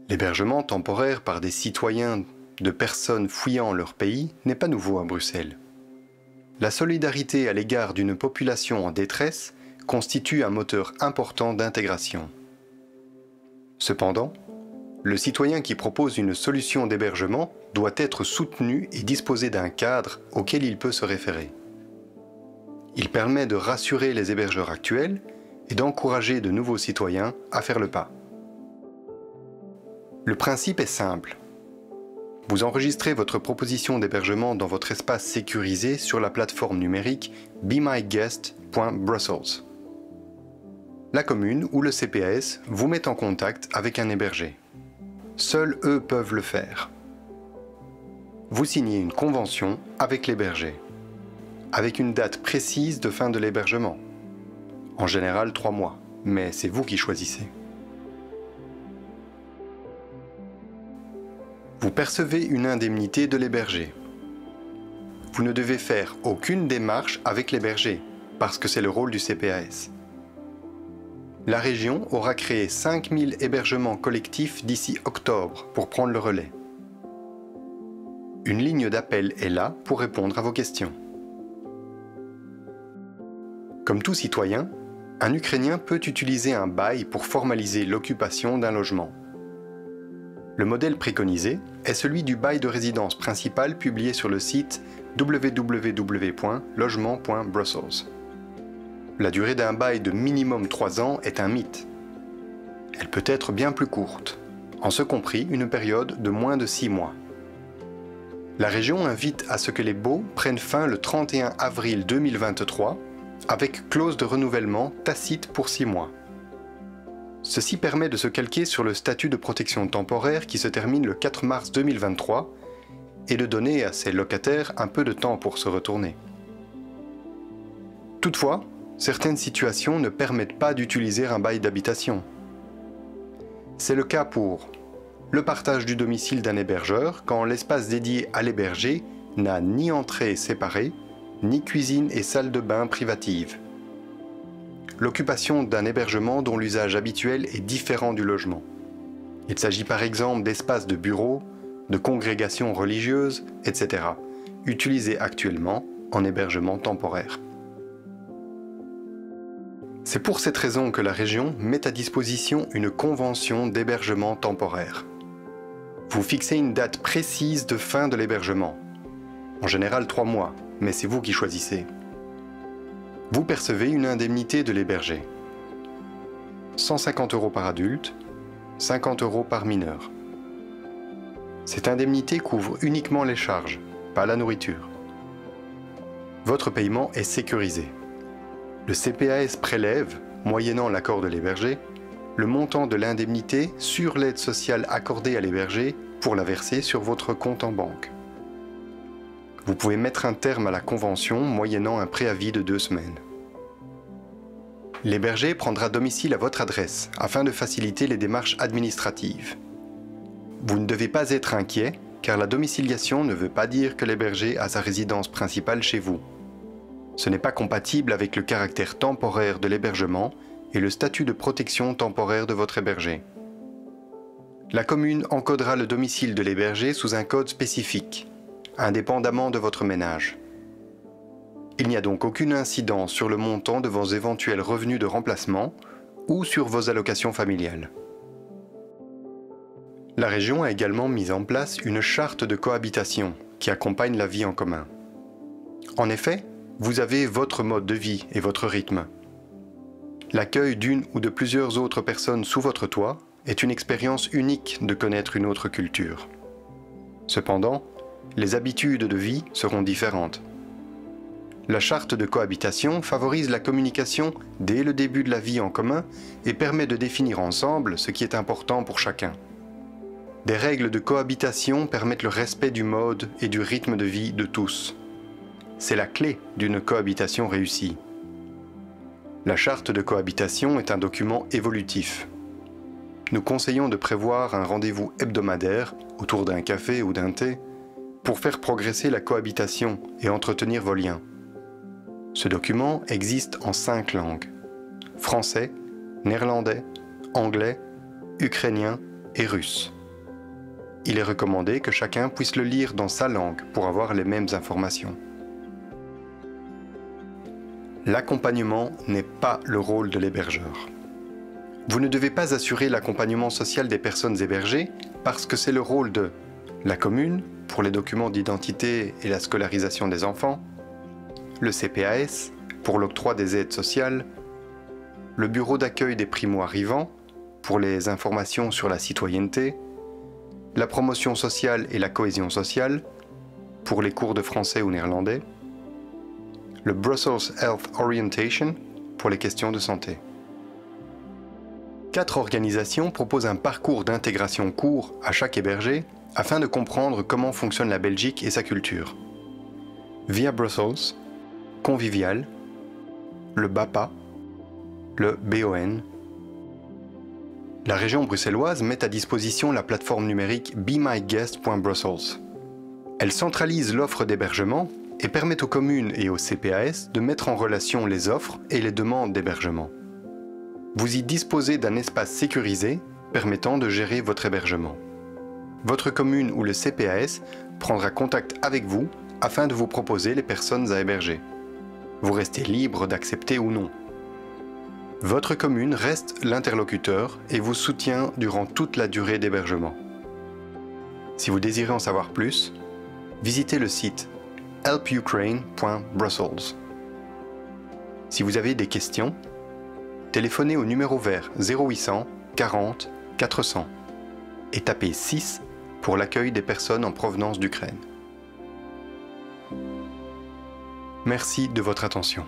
L'hébergement temporaire par des citoyens de personnes fuyant leur pays n'est pas nouveau à Bruxelles. La solidarité à l'égard d'une population en détresse constitue un moteur important d'intégration. Cependant, le citoyen qui propose une solution d'hébergement doit être soutenu et disposer d'un cadre auquel il peut se référer. Il permet de rassurer les hébergeurs actuels et d'encourager de nouveaux citoyens à faire le pas. Le principe est simple. Vous enregistrez votre proposition d'hébergement dans votre espace sécurisé sur la plateforme numérique bemyguest.brussels. La commune ou le CPAS vous met en contact avec un hébergé. Seuls eux peuvent le faire. Vous signez une convention avec l'hébergé, avec une date précise de fin de l'hébergement. En général 3 mois, mais c'est vous qui choisissez. Vous percevez une indemnité de l'hébergé. Vous ne devez faire aucune démarche avec l'hébergé, parce que c'est le rôle du CPAS. La région aura créé 5000 hébergements collectifs d'ici octobre pour prendre le relais. Une ligne d'appel est là pour répondre à vos questions. Comme tout citoyen, un Ukrainien peut utiliser un bail pour formaliser l'occupation d'un logement. Le modèle préconisé est celui du bail de résidence principale publié sur le site www.logement.brussels. La durée d'un bail de minimum 3 ans est un mythe. Elle peut être bien plus courte, en ce compris une période de moins de 6 mois. La région invite à ce que les baux prennent fin le 31 avril 2023 avec clause de renouvellement tacite pour 6 mois. Ceci permet de se calquer sur le statut de protection temporaire qui se termine le 4 mars 2023 et de donner à ses locataires un peu de temps pour se retourner. Toutefois, certaines situations ne permettent pas d'utiliser un bail d'habitation. C'est le cas pour le partage du domicile d'un hébergeur quand l'espace dédié à l'hébergé n'a ni entrée séparée, ni cuisine et salle de bain privative. L'occupation d'un hébergement dont l'usage habituel est différent du logement. Il s'agit par exemple d'espaces de bureaux, de congrégations religieuses, etc., utilisés actuellement en hébergement temporaire. C'est pour cette raison que la région met à disposition une convention d'hébergement temporaire. Vous fixez une date précise de fin de l'hébergement. En général 3 mois, mais c'est vous qui choisissez. Vous percevez une indemnité de l'hébergé. 150 € par adulte, 50 € par mineur. Cette indemnité couvre uniquement les charges, pas la nourriture. Votre paiement est sécurisé. Le CPAS prélève, moyennant l'accord de l'hébergé, le montant de l'indemnité sur l'aide sociale accordée à l'hébergé pour la verser sur votre compte en banque. Vous pouvez mettre un terme à la convention moyennant un préavis de 2 semaines. L'hébergé prendra domicile à votre adresse afin de faciliter les démarches administratives. Vous ne devez pas être inquiet car la domiciliation ne veut pas dire que l'hébergé a sa résidence principale chez vous. Ce n'est pas compatible avec le caractère temporaire de l'hébergement et le statut de protection temporaire de votre hébergé. La commune encodera le domicile de l'hébergé sous un code spécifique, indépendamment de votre ménage. Il n'y a donc aucune incidence sur le montant de vos éventuels revenus de remplacement ou sur vos allocations familiales. La région a également mis en place une charte de cohabitation qui accompagne la vie en commun. En effet, vous avez votre mode de vie et votre rythme. L'accueil d'une ou de plusieurs autres personnes sous votre toit est une expérience unique de connaître une autre culture. Cependant, les habitudes de vie seront différentes. La charte de cohabitation favorise la communication dès le début de la vie en commun et permet de définir ensemble ce qui est important pour chacun. Des règles de cohabitation permettent le respect du mode et du rythme de vie de tous. C'est la clé d'une cohabitation réussie. La charte de cohabitation est un document évolutif. Nous conseillons de prévoir un rendez-vous hebdomadaire autour d'un café ou d'un thé pour faire progresser la cohabitation et entretenir vos liens. Ce document existe en 5 langues: français, néerlandais, anglais, ukrainien et russe. il est recommandé que chacun puisse le lire dans sa langue pour avoir les mêmes informations. L'accompagnement n'est pas le rôle de l'hébergeur. Vous ne devez pas assurer l'accompagnement social des personnes hébergées parce que c'est le rôle de la commune pour les documents d'identité et la scolarisation des enfants, le CPAS pour l'octroi des aides sociales, le bureau d'accueil des primo-arrivants pour les informations sur la citoyenneté, la promotion sociale et la cohésion sociale pour les cours de français ou néerlandais, le Brussels Health Orientation pour les questions de santé. 4 organisations proposent un parcours d'intégration court à chaque hébergé afin de comprendre comment fonctionne la Belgique et sa culture. Via Brussels, Convivial, le BAPA, le BON. La région bruxelloise met à disposition la plateforme numérique BeMyGuest.Brussels. Elle centralise l'offre d'hébergement et permet aux communes et aux CPAS de mettre en relation les offres et les demandes d'hébergement. Vous y disposez d'un espace sécurisé permettant de gérer votre hébergement. Votre commune ou le CPAS prendra contact avec vous afin de vous proposer les personnes à héberger. Vous restez libre d'accepter ou non. Votre commune reste l'interlocuteur et vous soutient durant toute la durée d'hébergement. Si vous désirez en savoir plus, visitez le site helpukraine.brussels. Si vous avez des questions, téléphonez au numéro vert 0800 40 400 et tapez 6 pour l'accueil des personnes en provenance d'Ukraine. Merci de votre attention.